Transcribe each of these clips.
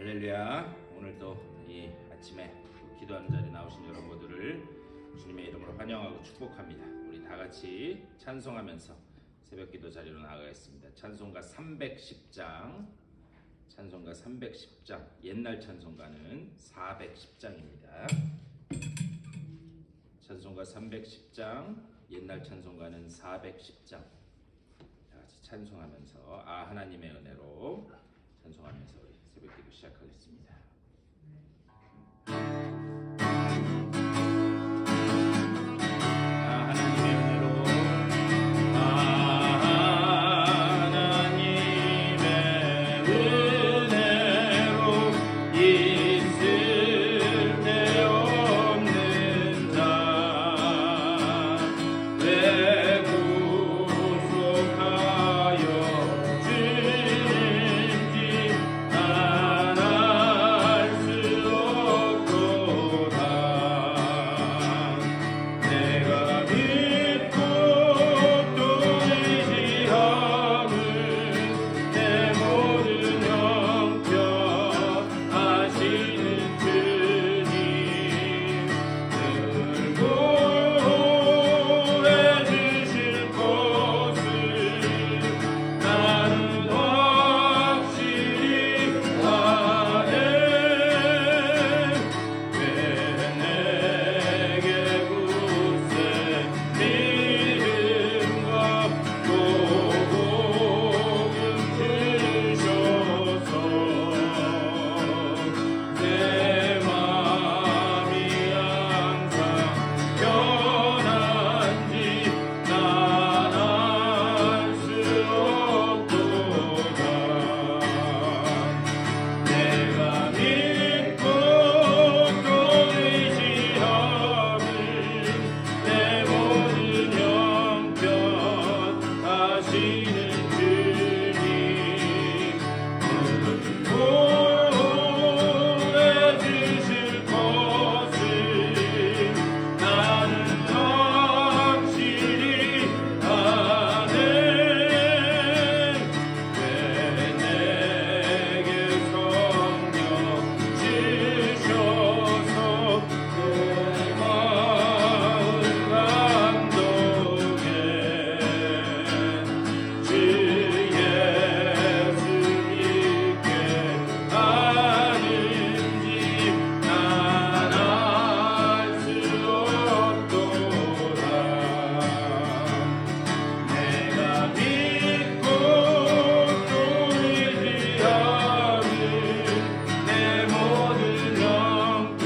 할렐루야. 오늘도 이 아침에 기도하는 자리에 나오신 여러분 모두를 주님의 이름으로 환영하고 축복합니다. 우리 다 같이 찬송하면서 새벽 기도 자리로 나아가겠습니다. 찬송가 310장, 찬송가 310장, 옛날 찬송가는 410장입니다. 찬송가 310장, 옛날 찬송가는 410장. 다 같이 찬송하면서 하나님의 은혜로 찬송하면서 우리 새벽 기도 시작하겠습니다. 하나님의 은혜로 있을 데 없는 자 왜 구속하여 주는지 난 알 수 없도다. 내가 믿고 또 의지함은 내 모든 형편 하시는 주님 늘 보호해 주실 것을 나는 확실히 아네. 왜 내게 굳세 믿음과 복음 주셔서 내 맘이 항상 편한지 난 알 수 없도다. 내가 믿고 또 의지함은 내 모든 형편 하시는 주님 보호해 주실 것을 나는 확실히 아네. 왜 내게 성령 주셔서 내 마음 감동해. 주 예수 믿게 하는지 난 알 수 없도다. 내가 믿고 또 의지함은 내 모든 형편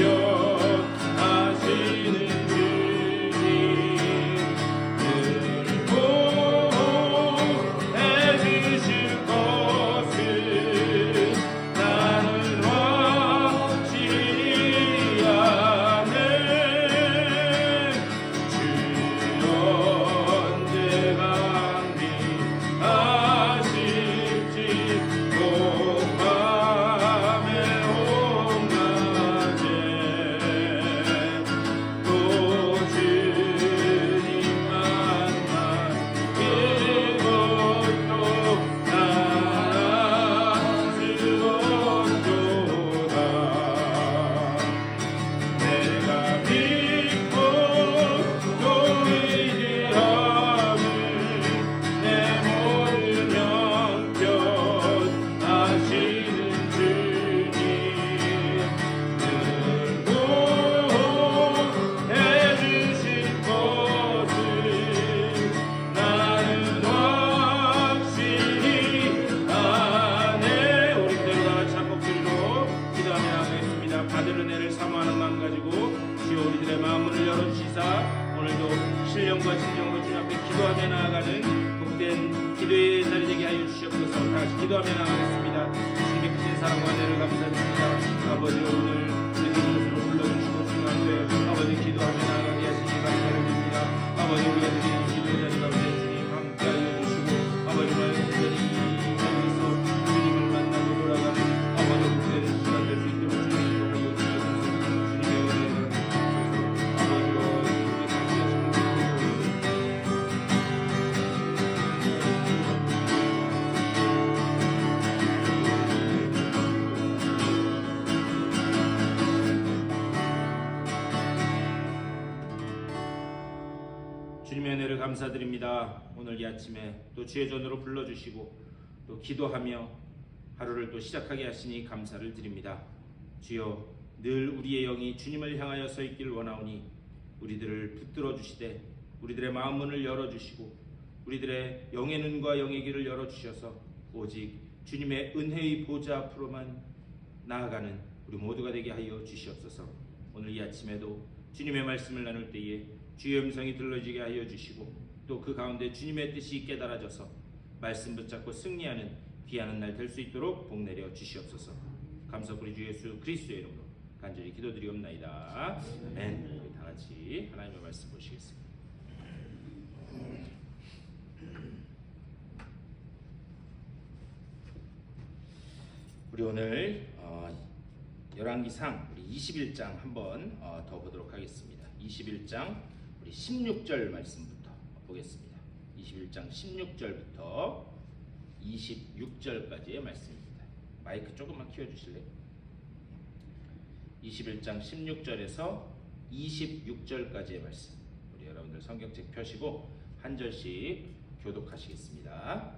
하시는 주님 늘 보호해 주실 것을 나는 확실히 아네. 주여 언제 감리하실지 복밤의 온낮에 또 주님 만나 그것도 난 알 수 없도다. 내가 믿고 또 의지함은 내 모든 형편 하시는 주님 늘 보호해 주실 것을 나는 확실히 아네. 우리 그대로 다 같이 한 목소리로 기도하며 나가겠습니다. 받을 은혜를 사모하는 마음 가지고 주여 우리들의 마음문을 열어주시사 오늘도 신령과 진정으로 주님 앞에 기도하며 나아가는 복된 기도의 자리 되게 하여 주시옵소서. 다 같이 기도하며 나가겠습니다. 주님의 크신 사랑과 은혜를 감사드립니다. 아버지 오늘 우리들 이곳으로 불러주시고 주님 앞에 아버지 기도하며 나아가게 하시니 감사드립니다. 아버지 우리가 드리는 기도의 자리 가운데 주님 함께하여 주시고 아버지 말씀 드리는 이 자리에서 주님을 만나고 돌아가는 아버지 복된 시간 될 수 있도록 주님 인도하여 주시옵소서. 주님의 은혜를 아버지와 우리 함께하시는 주님 주님의 은혜를 감사드립니다. 오늘 이 아침에 또 주의 전으로 불러주시고 또 기도하며 하루를 또 시작하게 하시니 감사를 드립니다. 주여, 늘 우리의 영이 주님을 향하여 서 있길 원하오니 우리들을 붙들어 주시되 우리들의 마음 문을 열어주시고 우리들의 영의 눈과 영의 귀를 열어주셔서 오직 주님의 은혜의 보좌 앞으로만 나아가는 우리 모두가 되게 하여 주시옵소서. 오늘 이 아침에도 주님의 말씀을 나눌 때에 주의 음성이 들려지게 하여 주시고 또 그 가운데 주님의 뜻이 깨달아져서 말씀 붙잡고 승리하는 귀하는 날 될 수 있도록 복내려 주시옵소서. 감사드리 주 예수 그리스도의 이름으로 간절히 기도드리옵나이다. 아멘. 우리 다 같이 하나님의 말씀 보시겠습니다. 우리 오늘 열왕기상 우리 21장 한번 더 보도록 하겠습니다. 21장 우리 16절 말씀부터 보겠습니다. 21장 16절부터 26절까지의 말씀입니다. 마이크 조금만 키워주실래요? 21장 16절에서 26절까지의 말씀, 우리 여러분들 성경책 펴시고 한 절씩 교독하시겠습니다.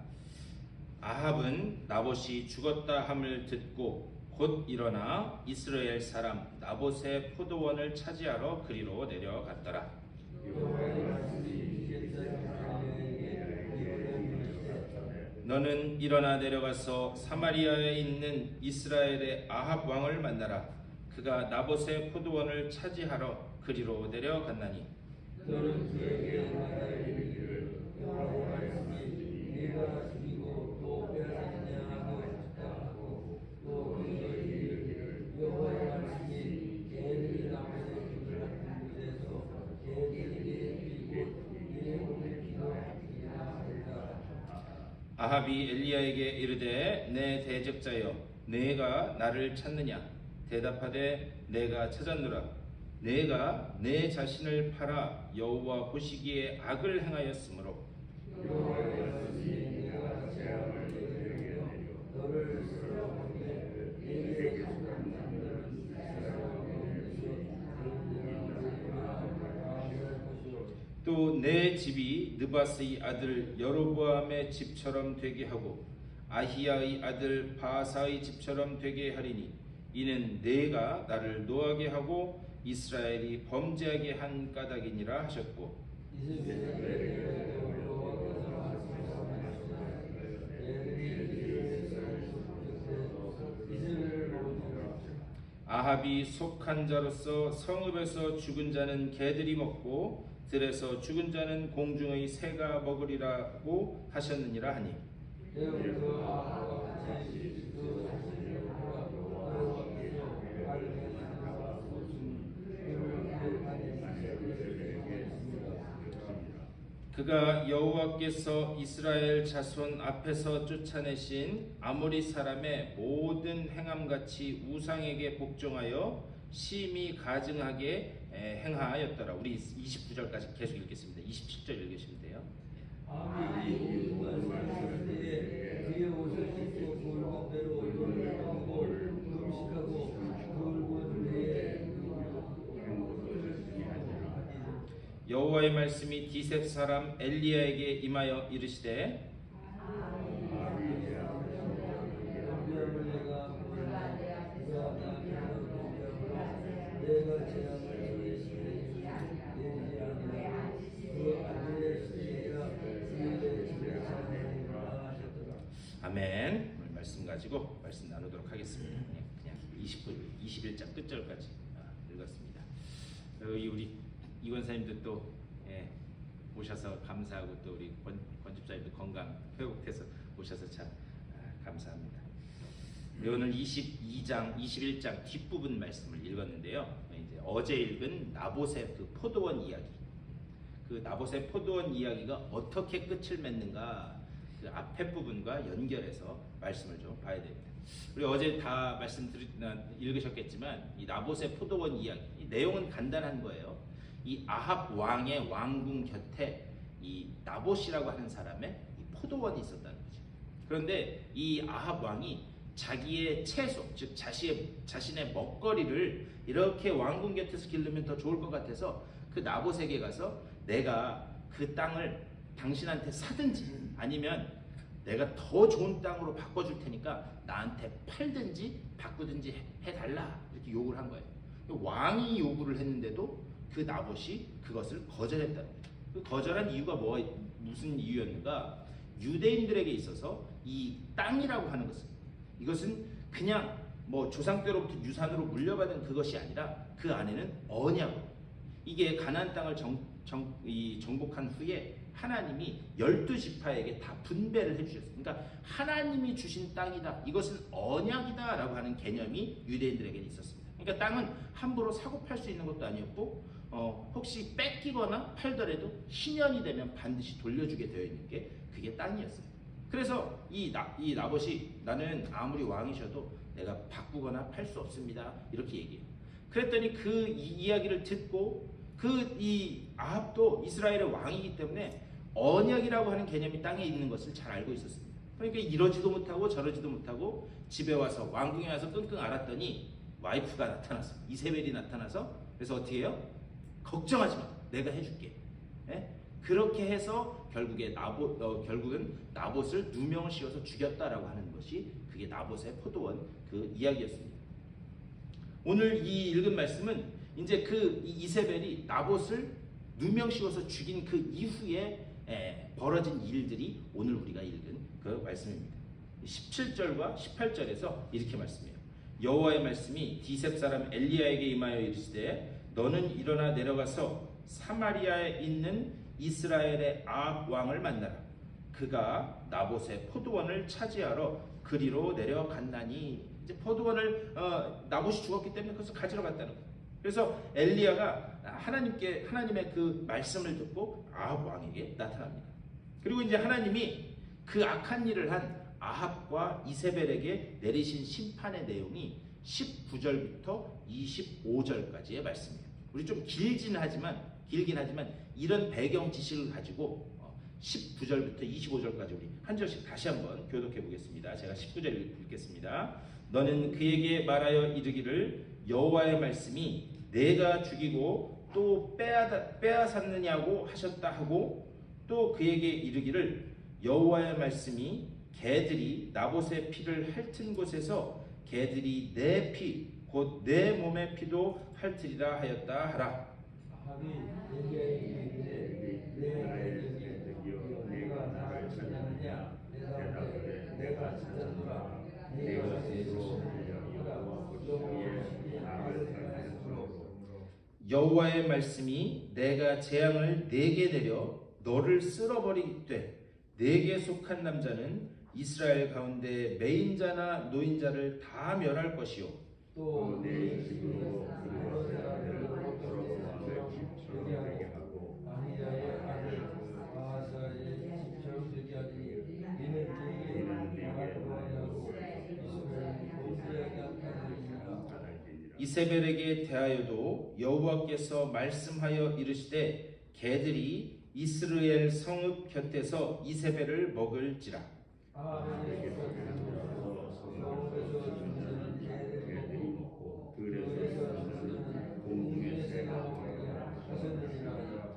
아합은 나봇이 죽었다 함을 듣고 곧 일어나 이스라엘 사람 나봇의 포도원을 차지하러 그리로 내려갔더라. 너는 일어나 내려가서 사마리아에 있는 이스라엘의 아합 왕을 만나라. 그가 나봇의 포도원을 차지하러 그리로 내려갔나니 너는 그에게 말하여 이르기를 여호와의 말씀이 네가 죽이고 또 빼앗았냐 하고 하고 또 그에게 이르기를 여호와의 말씀이 개들이 나무에 깃을 같은 곳에서 개들에게 이고 네 몸에 기도하리라 하리라. 아합이 엘리야에게 이르되 내 대적자여 내가 나를 찾느냐. 대답하되 내가 찾았노라. 내가 내 자신을 팔아 여호와 보시기에 악을 행하였으므로 여호와의 말씀이 내가 재앙을 내리려 너를 쓰러보게 내게 속한 자들은 또 내 집이 느바스의 아들 여로보암의 집처럼 되게 하고 아히야의 아들 바아사의 집처럼 되게 하리니 이는 내가 나를 노하게 하고 이스라엘이 범죄하게 한 까닭이니라 하셨고 아합이 속한 자로서 성읍에서 죽은 자는 개들이 먹고 들에서 죽은 자는 공중의 새가 먹으리라고 하셨느니라 하니 그가 여호와께서 이스라엘 자손 앞에서 쫓아내신 아모리 사람의 모든 행함같이 우상에게 복종하여 심히 가증하게 행하였더라. 우리 29절까지 계속 읽겠습니다. 27절 읽으시면 돼요. 그의 옷을 찢고 굵은 배로 돌을 감고 음식하고 굵은 배에 여호와의 말씀이 디셉 사람 엘리야에게 임하여 이르시되 아멘. 오늘 말씀 가지고 말씀 나누도록 하겠습니다. 그냥 21장 끝절까지 읽었습니다. 우리 이권사님도 또 오셔서 감사하고 또 우리 권집사님도 건강 회복돼서 오셔서 참 감사합니다. 오늘 22장, 21장 뒷부분 말씀을 읽었는데요. 이제 어제 읽은 나봇의 그 포도원 이야기, 그 나봇의 포도원 이야기가 어떻게 끝을 맺는가, 그 앞에 부분과 연결해서 말씀을 좀 봐야 됩니다. 우리 어제 다 읽으셨겠지만 이 나봇의 포도원 이야기, 이 내용은 간단한 거예요. 이 아합 왕의 왕궁 곁에 이 나봇이라고 하는 사람의 이 포도원이 있었다는 거죠. 그런데 이 아합 왕이 자기의 채소, 즉 자신의 먹거리를 이렇게 왕궁 곁에서 기르면 더 좋을 것 같아서 그 나봇에게 가서 내가 그 땅을 당신한테 사든지 아니면 내가 더 좋은 땅으로 바꿔줄 테니까 나한테 팔든지 바꾸든지 해달라 이렇게 요구를 한 거예요. 왕이 요구를 했는데도 그 나봇이 그것을 거절했다는 거예요. 그 거절한 이유가 무슨 이유였는가? 유대인들에게 있어서 이 땅이라고 하는 것은 이것은 그냥 뭐 조상 때로부터 유산으로 물려받은 그것이 아니라 그 안에는 언약으로 이게 가나안 땅을 정복한 후에 하나님이 12지파에게 다 분배를 해주셨어요. 그러니까 하나님이 주신 땅이다. 이것은 언약이다 라고 하는 개념이 유대인들에게는 있었습니다. 그러니까 땅은 함부로 사고 팔 수 있는 것도 아니었고 혹시 뺏기거나 팔더라도 희년이 되면 반드시 돌려주게 되어 있는 게 그게 땅이었어요. 그래서 이 나봇이 나는 아무리 왕이셔도 내가 바꾸거나 팔 수 없습니다. 이렇게 얘기해요. 그랬더니 그 이야기를 듣고 이 아합도 이스라엘의 왕이기 때문에 언약이라고 하는 개념이 땅에 있는 것을 잘 알고 있었습니다. 그러니까 이러지도 못하고 저러지도 못하고 집에 와서 왕궁에 와서 끙끙 앓았더니 와이프가 나타나서 이세벨이 나타나서 그래서 어떻게 해요? 걱정하지 마. 내가 해줄게. 예? 그렇게 해서 결국은 나봇을 누명을 씌워서 죽였다라고 하는 것이 그게 나봇의 포도원 그 이야기였습니다. 오늘 이 읽은 말씀은 이제 그 이세벨이 나봇을 누명 씌워서 죽인 그 이후에 벌어진 일들이 오늘 우리가 읽은 그 말씀입니다. 17절과 18절에서 이렇게 말씀해요. 여호와의 말씀이 디셉 사람 엘리야에게 임하여 이르시되 너는 일어나 내려가서 사마리아에 있는 이스라엘의 아합 왕을 만나라. 그가 나봇의 포도원을 차지하러 그리로 내려갔나니 이제 포도원을 나봇이 죽었기 때문에 그것을 가지러 갔다는 거예요. 그래서 엘리야가 하나님의 그 말씀을 듣고 아합 왕에게 나타납니다. 그리고 이제 하나님이 그 악한 일을 한 아합과 이세벨에게 내리신 심판의 내용이 19절부터 25절까지의 말씀이에요. 우리 좀 길긴 하지만 이런 배경 지식을 가지고 19절부터 25절까지 우리 한 절씩 다시 한번 교독해 보겠습니다. 제가 19절 읽겠습니다. 너는 그에게 말하여 이르기를 여호와의 말씀이 내가 죽이고 또 빼앗았느냐고 하셨다 하고 또 그에게 이르기를 여호와의 말씀이 개들이 나봇의 피를 핥은 곳에서 개들이 내 피 곧 내 몸의 피도 핥으리라 하였다 하라. 아합이 내게 이르기를 내가 나를 찾느냐 대답하되 내가 찾았노라 내가 여호와의 말씀이 내가 재앙을 네게 내려 너를 쓸어버리되 네게 속한 남자는 이스라엘 가운데 매인자나 노인자를 다 멸할 것이요 또 내 집으로 되게 하고 아히야의 아들 아하사의 집처럼 되게 하리니 이는 내게 말하고 이스라엘이 모세에게 하리니라. 이세벨에게 대하여도 여호와께서 말씀하여 이르시되 개들이 이스라엘 성읍 곁에서 이세벨을 먹을지라.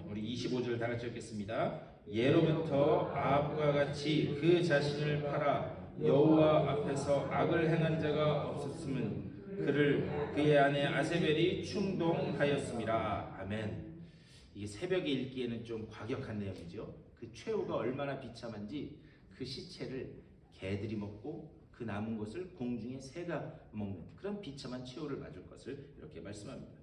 우리 25절 다 같이 읽겠습니다. 예로부터 아합과 같이 그 자신을 팔아 여호와 앞에서 악을 행한 자가 없었음은 그를 그의 아내 아세벨이 충동하였습니다. 아멘. 이게 새벽에 읽기에는 좀 과격한 내용이죠. 그 최후가 얼마나 비참한지 그 시체를 개들이 먹고 그 남은 것을 공중의 새가 먹는 그런 비참한 최후를 맞을 것을 이렇게 말씀합니다.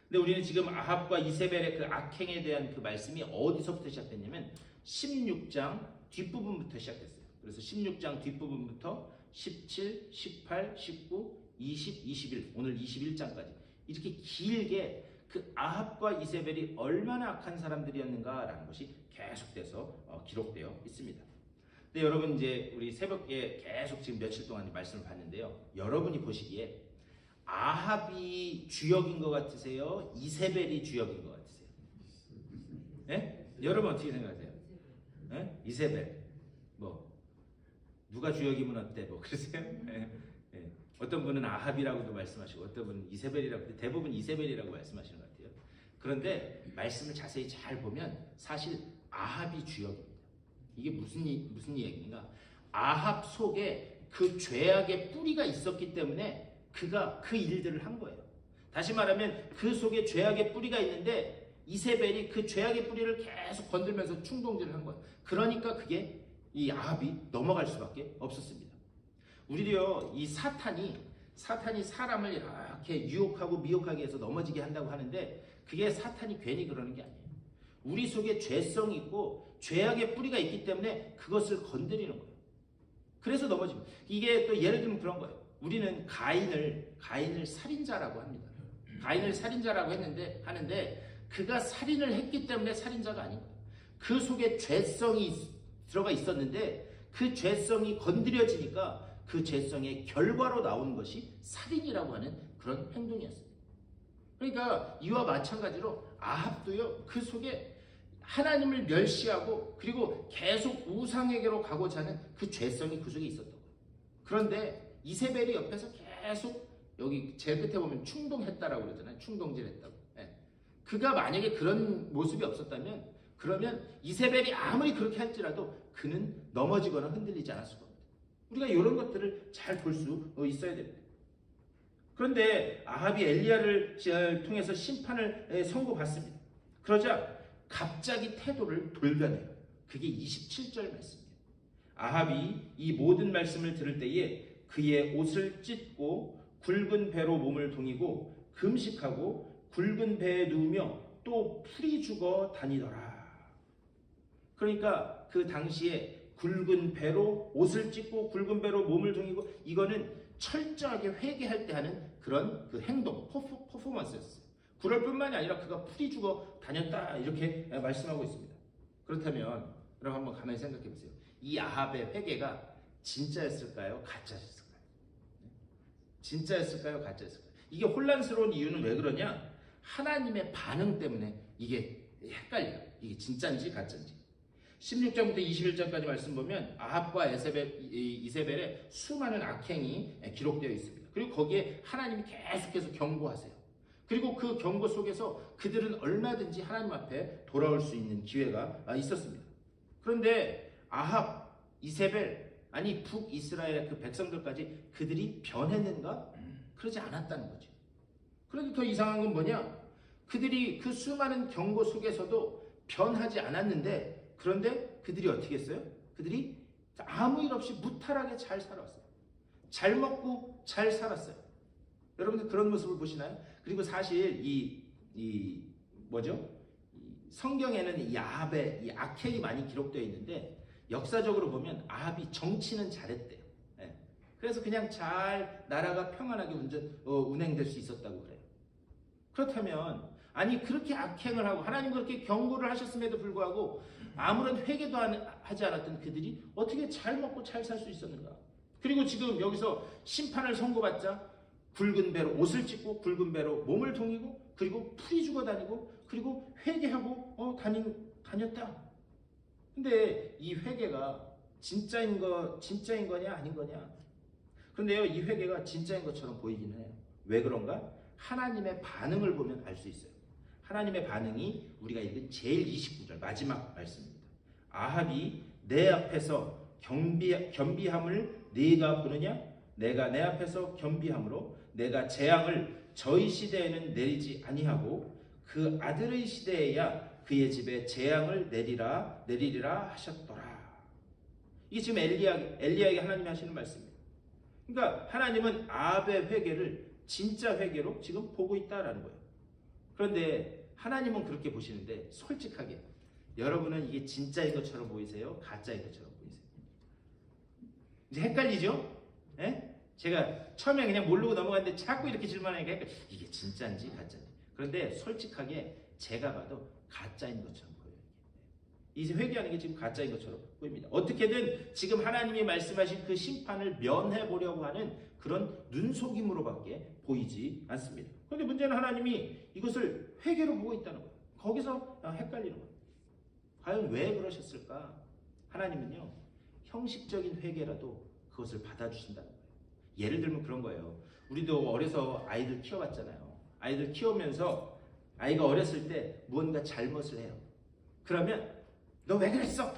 근데 우리는 지금 아합과 이세벨의 그 악행에 대한 그 말씀이 어디서부터 시작됐냐면 16장 뒷부분부터 시작됐어요. 그래서 16장 뒷부분부터 17, 18, 19, 20, 21 오늘 21장까지 이렇게 길게 그 아합과 이세벨이 얼마나 악한 사람들이었는가라는 것이 계속돼서 기록되어 있습니다. 근데 여러분 이제 우리 새벽에 계속 지금 며칠 동안 말씀을 봤는데요. 여러분이 보시기에 아합이 주역인 것 같으세요? 이세벨이 주역인 것 같으세요? 네? 여러분 어떻게 생각하세요? 네? 이세벨 뭐 누가 주역이면 어때? 뭐 그러세요? 네. 네. 어떤 분은 아합이라고도 말씀하시고 어떤 분은 이세벨이라고 대부분 이세벨이라고 말씀하시는 것 같아요. 그런데 말씀을 자세히 잘 보면 사실 아합이 주역입니다. 이게 무슨 얘기인가? 아합 속에 그 죄악의 뿌리가 있었기 때문에 그가 그 일들을 한 거예요. 다시 말하면 그 속에 죄악의 뿌리가 있는데 이세벨이 그 죄악의 뿌리를 계속 건들면서 충동질을 한 거예요. 그러니까 그게 이 아합이 넘어갈 수밖에 없었습니다. 우리도요, 이 사탄이 사람을 이렇게 유혹하고 미혹하게 해서 넘어지게 한다고 하는데 그게 사탄이 괜히 그러는 게 아니에요. 우리 속에 죄성이 있고 죄악의 뿌리가 있기 때문에 그것을 건드리는 거예요. 그래서 넘어집니다. 이게 또 예를 들면 그런 거예요. 우리는 가인을 살인자라고 합니다. 가인을 살인자라고 하는데 그가 살인을 했기 때문에 살인자가 아닌 거예요. 그 속에 죄성이 들어가 있었는데 그 죄성이 건드려지니까 그 죄성의 결과로 나온 것이 살인이라고 하는 그런 행동이었습니다. 그러니까 이와 마찬가지로 아합도요, 그 속에 하나님을 멸시하고 그리고 계속 우상에게로 가고자 하는 그 죄성이 그 속에 있었던 거예요. 그런데 이세벨이 옆에서 계속 여기 제일 끝에 보면 충동했다라고 그러잖아요. 충동질했다고. 예. 그가 만약에 그런 모습이 없었다면 그러면 이세벨이 아무리 그렇게 할지라도 그는 넘어지거나 흔들리지 않았을 겁니다. 우리가 이런 것들을 잘 볼 수 있어야 됩니다. 그런데 아합이 엘리야를 통해서 심판을 선고받습니다. 그러자 갑자기 태도를 돌변해요. 그게 27절 말씀이에요. 아합이 이 모든 말씀을 들을 때에 그의 옷을 찢고 굵은 배로 몸을 동이고 금식하고 굵은 배에 누우며 또 풀이 죽어 다니더라. 그러니까 그 당시에 굵은 배로 옷을 찢고 굵은 배로 몸을 동이고 이거는 철저하게 회개할 때 하는 그런 그 행동, 퍼포먼스였어요. 그럴 뿐만이 아니라 그가 풀이 죽어 다녔다 이렇게 말씀하고 있습니다. 그렇다면 여러분 한번 가만히 생각해 보세요. 이 아합의 회개가 진짜였을까요? 가짜였을까요? 진짜였을까요? 가짜였을까요? 이게 혼란스러운 이유는 왜 그러냐? 하나님의 반응 때문에 이게 헷갈려요. 이게 진짜인지 가짜인지. 16장부터 21장까지 말씀 보면 아합과 이세벨의 수많은 악행이 기록되어 있습니다. 그리고 거기에 하나님이 계속해서 경고하세요. 그리고 그 경고 속에서 그들은 얼마든지 하나님 앞에 돌아올 수 있는 기회가 있었습니다. 그런데 아합, 이세벨, 아니 북이스라엘의 그 백성들까지 그들이 변했는가? 그러지 않았다는 거죠. 그런데 더 이상한 건 뭐냐? 그들이 그 수많은 경고 속에서도 변하지 않았는데 그런데 그들이 어떻게 했어요? 그들이 아무 일 없이 무탈하게 잘 살았어요. 잘 먹고 잘 살았어요. 여러분들 그런 모습을 보시나요? 그리고 사실 성경에는 이 아합의 이 악행이 많이 기록되어 있는데 역사적으로 보면 아합이 정치는 잘했대요. 예. 그래서 그냥 잘 나라가 평안하게 운행될 수 있었다고 그래요. 그렇다면 아니 그렇게 악행을 하고 하나님 그렇게 경고를 하셨음에도 불구하고 아무런 회개도 하지 않았던 그들이 어떻게 잘 먹고 잘 살 수 있었는가? 그리고 지금 여기서 심판을 선고받자 굵은 배로 옷을 찢고 굵은 배로 몸을 동이고 그리고 풀이 죽어 다니고 그리고 회개하고 다녔다. 근데 이 회개가 진짜인 거냐 아닌 거냐? 그런데요, 이 회개가 진짜인 것처럼 보이기는 해요. 왜 그런가? 하나님의 반응을 보면 알 수 있어요. 하나님의 반응이 우리가 읽은 제일 29절 마지막 말씀입니다. 아합이 내 앞에서 겸비함을 네가 보느냐? 내가 내 앞에서 겸비함으로 내가 재앙을 저희 시대에는 내리지 아니하고 그 아들의 시대에야 그의 집에 재앙을 내리리라 하셨더라. 이게 지금 엘리야에게 하나님이 하시는 말씀입니다. 그러니까 하나님은 아합의 회개를 진짜 회개로 지금 보고 있다라는 거예요. 그런데 하나님은 그렇게 보시는데 솔직하게 여러분은 이게 진짜인 것처럼 보이세요? 가짜인 것처럼 보이세요? 이제 헷갈리죠? 예? 제가 처음에 그냥 모르고 넘어갔는데 자꾸 이렇게 질문하니까 이게 진짜인지 가짜인지. 그런데 솔직하게 제가 봐도 가짜인 것처럼 보여요. 이제 회개하는 게 지금 가짜인 것처럼 보입니다. 어떻게든 지금 하나님이 말씀하신 그 심판을 면해보려고 하는 그런 눈속임으로밖에 보이지 않습니다. 그런데 문제는 하나님이 이것을 회개로 보고 있다는 거예요. 거기서 헷갈리는 거예요. 과연 왜 그러셨을까? 하나님은요, 형식적인 회개라도 그것을 받아주신다는 거예요. 예를 들면 그런 거예요. 우리도 어려서 아이들 키워봤잖아요. 아이들 키우면서 아이가 어렸을 때 무언가 잘못을 해요. 그러면 너 왜 그랬어?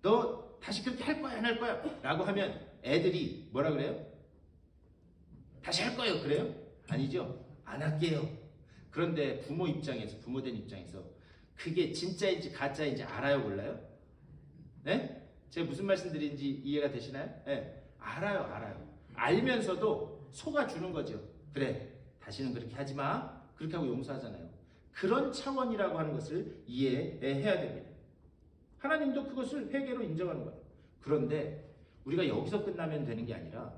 너 다시 그렇게 할 거야 안 할 거야? 라고 하면 애들이 뭐라 그래요? 다시 할 거예요. 그래요? 아니죠. 안 할게요. 그런데 부모 입장에서, 부모된 입장에서 그게 진짜인지 가짜인지 알아요, 몰라요? 네? 제가 무슨 말씀드리는지 이해가 되시나요? 네. 알아요. 알면서도 속아주는 거죠. 그래, 다시는 그렇게 하지 마. 그렇게 하고 용서하잖아요. 그런 차원이라고 하는 것을 이해해야 됩니다. 하나님도 그것을 회개로 인정하는 거예요. 그런데 우리가 여기서 끝나면 되는 게 아니라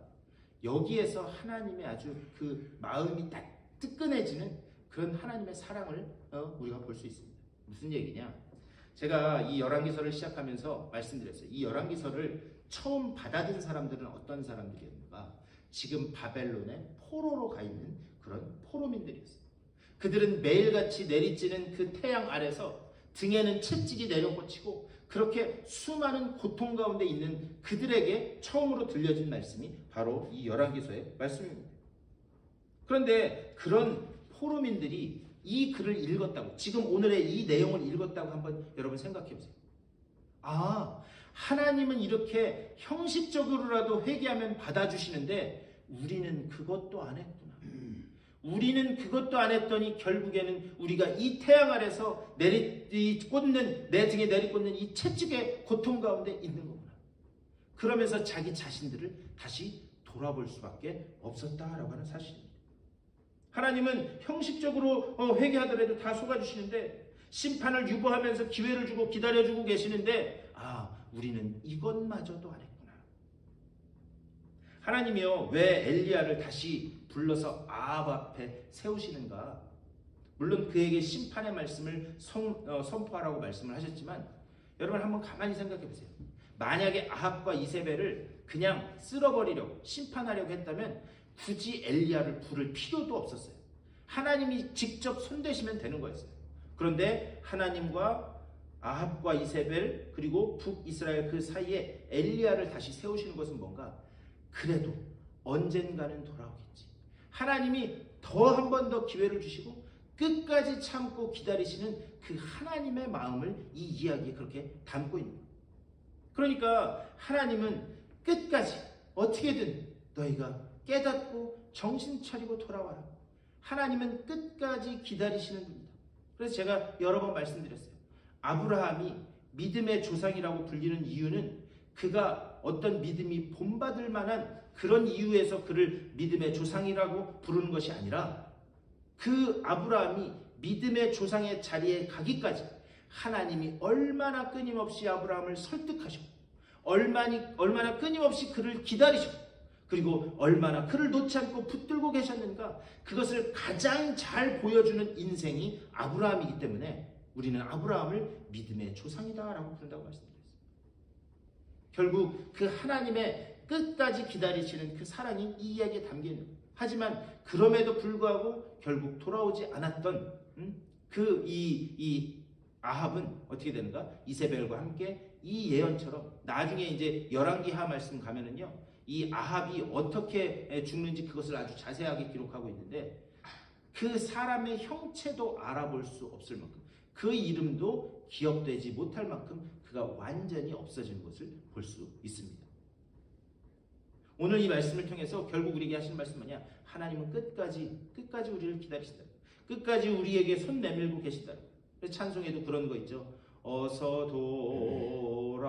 여기에서 하나님의 아주 그 마음이 딱 뜨끈해지는 그런 하나님의 사랑을 우리가 볼 수 있습니다. 무슨 얘기냐? 제가 이 열왕기서를 시작하면서 말씀드렸어요. 이 열왕기서를 처음 받아든 사람들은 어떤 사람들이었는가? 지금 바벨론의 포로로 가 있는 그런 포로민들이었어요. 그들은 매일같이 내리쬐는 그 태양 아래서 등에는 채찍이 내려꽂히고 그렇게 수많은 고통 가운데 있는 그들에게 처음으로 들려진 말씀이 바로 이 열왕기서의 말씀입니다. 그런데 그런 포로민들이 이 글을 읽었다고, 지금 오늘의 이 내용을 읽었다고 한번 여러분 생각해 보세요. 아, 하나님은 이렇게 형식적으로라도 회개하면 받아주시는데 우리는 그것도 안 했구나. 우리는 그것도 안 했더니 결국에는 우리가 이 태양 아래서 내 등에 내리꽂는 이 채찍의 고통 가운데 있는 거구나. 그러면서 자기 자신들을 다시 돌아볼 수밖에 없었다라고 하는 사실입니다. 하나님은 형식적으로 회개하더라도 다 속아주시는데 심판을 유보하면서 기회를 주고 기다려주고 계시는데 우리는 이것마저도 안 했구나. 하나님이요, 왜 엘리야를 다시 불러서 아합 앞에 세우시는가? 물론 그에게 심판의 말씀을 선포하라고 말씀을 하셨지만 여러분 한번 가만히 생각해 보세요. 만약에 아합과 이세벨을 그냥 쓸어버리려고 심판하려고 했다면 굳이 엘리야를 부를 필요도 없었어요. 하나님이 직접 손대시면 되는 거였어요. 그런데 하나님과 아합과 이세벨 그리고 북이스라엘 그 사이에 엘리야를 다시 세우시는 것은 뭔가? 그래도 언젠가는 돌아오겠지. 하나님이 더 한 번 더 기회를 주시고 끝까지 참고 기다리시는 그 하나님의 마음을 이 이야기에 그렇게 담고 있는 거예요. 그러니까 하나님은 끝까지 어떻게든 너희가 깨닫고 정신 차리고 돌아와라. 하나님은 끝까지 기다리시는 분이다. 그래서 제가 여러 번 말씀드렸어요. 아브라함이 믿음의 조상이라고 불리는 이유는 그가 어떤 믿음이 본받을 만한 그런 이유에서 그를 믿음의 조상이라고 부르는 것이 아니라 그 아브라함이 믿음의 조상의 자리에 가기까지 하나님이 얼마나 끊임없이 아브라함을 설득하시고 얼마나 끊임없이 그를 기다리시고 그리고 얼마나 그를 놓지 않고 붙들고 계셨는가, 그것을 가장 잘 보여주는 인생이 아브라함이기 때문에 우리는 아브라함을 믿음의 조상이다라고 부른다고 말씀드렸습니다. 결국 그 하나님의 끝까지 기다리시는 그 사랑이 이 이야기에 담겨 있는 거예요. 하지만 그럼에도 불구하고 결국 돌아오지 않았던 이 아합은 어떻게 되는가? 이세벨과 함께 이 예언처럼 나중에 이제 열왕기하 말씀 가면은요, 이 아합이 어떻게 죽는지 그것을 아주 자세하게 기록하고 있는데 그 사람의 형체도 알아볼 수 없을 만큼, 그 이름도 기억되지 못할 만큼 그가 완전히 없어지는 것을 볼 수 있습니다. 오늘 이 말씀을 통해서 결국 우리에게 하시는 말씀은 뭐냐? 하나님은 끝까지 우리를 기다리신다. 끝까지 우리에게 손 내밀고 계신다. 그래서 찬송에도 그런 거 있죠. 어서 돌아오,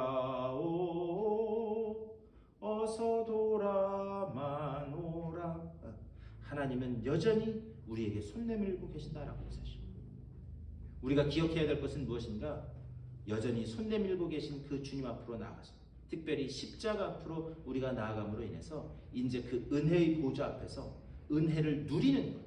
어서 돌아만 오라. 하나님은 여전히 우리에게 손 내밀고 계신다라고 사실. 우리가 기억해야 될 것은 무엇인가? 여전히 손 내밀고 계신 그 주님 앞으로 나아가서, 특별히 십자가 앞으로 우리가 나아감으로 인해서 이제 그 은혜의 보좌 앞에서 은혜를 누리는 것,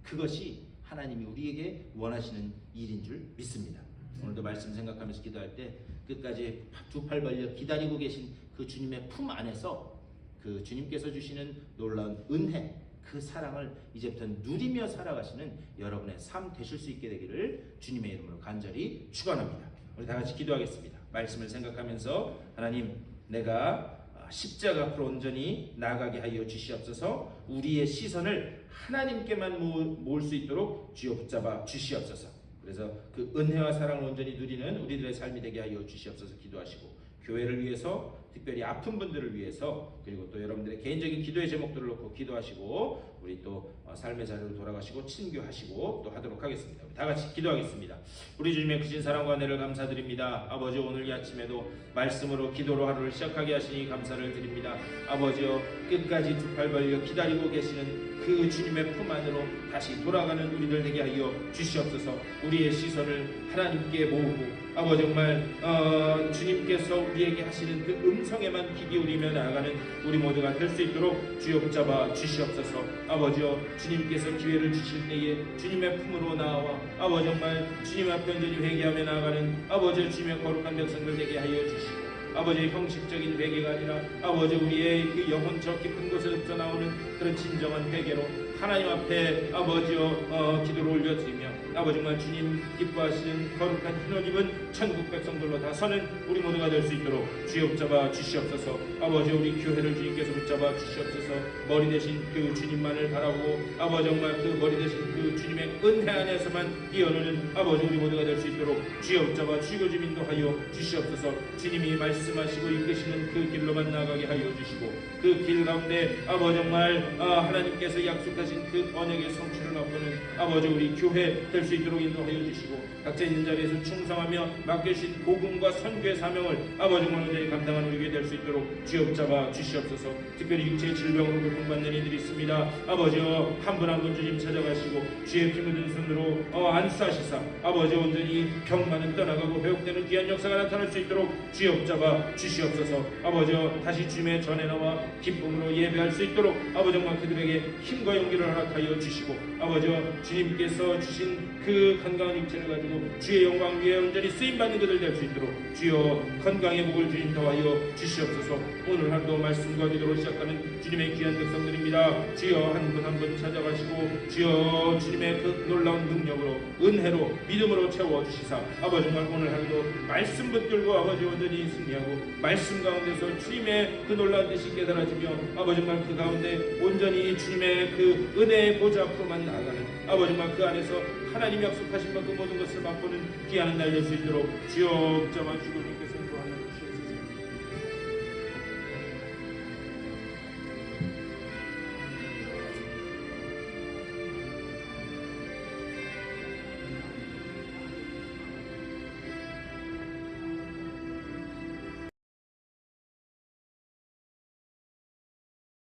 그것이 하나님이 우리에게 원하시는 일인 줄 믿습니다. 오늘도 말씀 생각하면서 기도할 때 끝까지 두 팔 벌려 기다리고 계신 그 주님의 품 안에서 그 주님께서 주시는 놀라운 은혜, 그 사랑을 이제부터 누리며 살아가시는 여러분의 삶 되실 수 있게 되기를 주님의 이름으로 간절히 축원합니다. 우리 다 같이 기도하겠습니다. 말씀을 생각하면서 하나님, 내가 십자가 앞으로 온전히 나아가게 하여 주시옵소서. 우리의 시선을 하나님께만 모을 수 있도록 주여 붙잡아 주시옵소서. 그래서 그 은혜와 사랑을 온전히 누리는 우리들의 삶이 되게 하여 주시옵소서. 기도하시고 교회를 위해서, 특별히 아픈 분들을 위해서, 그리고 또 여러분들의 개인적인 기도의 제목들을 놓고 기도하시고, 우리 또 삶의 자리로 돌아가시고 친교하시고 또 하도록 하겠습니다. 우리 다 같이 기도하겠습니다. 우리 주님의 크신 사랑과 은혜를 감사드립니다. 아버지, 오늘 이 아침에도 말씀으로 기도로 하루를 시작하게 하시니 감사를 드립니다. 아버지여, 끝까지 두 팔 벌려 기다리고 계시는 그 주님의 품 안으로 다시 돌아가는 우리들 되게 하여 주시옵소서. 우리의 시선을 하나님께 모으고, 아버지 정말 주님께서 우리에게 하시는 그 음성에만 귀 기울이며 나아가는 우리 모두가 될 수 있도록 주여 붙잡아 주시옵소서. 아버지여, 주님께서 기회를 주실 때에 주님의 품으로 나와 아버지 정말 주님 앞에 온전히 회개하며 나아가는 아버지 주님의 거룩한 백성들 되게 하여 주시고, 아버지의 형식적인 회개가 아니라 아버지 우리의 그 영혼 저 깊은 곳에서 나오는 그런 진정한 회개로 하나님 앞에 아버지여 기도를 올려드리며, 아버지 정말 주님 기뻐하시는 거룩한 흰옷 입은 천국 백성들로 다 서는 우리 모두가 될 수 있도록 주여 붙잡아 주시옵소서. 아버지, 우리 교회를 주님께서 붙잡아 주시옵소서. 머리 대신 그 주님만을 바라고 아버지 정말 그 머리 대신 그 주님의 은혜 안에서만 뛰어노는 아버지 우리 모두가 될 수 있도록 주여 붙잡아 주시고 좀 인도하여 주시옵소서. 주님이 말씀하시고 이끄시는 그 길로만 나아가게 하여 주시고, 그 길 가운데 아버지 정말 하나님께서 약속하신 그 언약의 성취를 맛보는 아버지 우리 교회 될 수 있도록 인도하여 주시고, 각자 있는 자리에서 충성하며 맡겨주신 복음과 선교의 사명을 아버지 온전히 감당하는 우리 교회 될 수 있도록 주여 붙잡아 주시옵소서. 특별히 육체의 질병으로 고통받는 이들이 있습니다. 아버지여, 한 분 한 분 주님 찾아가시고 주의 피 묻은 손으로 안수하시사 아버지 온전히 병만은 떠나가고 회복되는 귀한 역사가 나타날 수 있도록 주여 붙잡아 주시옵소서. 아버지여, 다시 주님의 전에 나와 기쁨으로 예배할 수 있도록 아버지 정말 그들에게 힘과 용기를 허락하여 주시고, 아버지여 주님께서 주신 그 건강한 육체를 가지고 주의 영광 위에 온전히 쓰임받는 그들 될 수 있도록 주여 건강의 복을 주님 더하여 주시옵소서. 오늘 하루도 말씀과 기도로 시작하는 주님의 귀한 백성들입니다. 주여 한 분 한 분 찾아가시고 주여 주님의 그 놀라운 능력으로 은혜로 믿음으로 채워주시사 아버지 정말 오늘 하루도 말씀 붙들고 아버지 온전히 승리하고, 말씀 가운데서 주님의 그 놀라운 뜻이 깨달아지며 아버지 정말 그 가운데 온전히 주님의 그 은혜의 보좌 앞으로만 나아가는 아버지 정말 그 안에서 하나님 약속하신 만큼 모든 것을 맛보는 귀한 날 될 수 있도록 주여 붙잡아 주고 주님께서 인도하여 주시옵소서.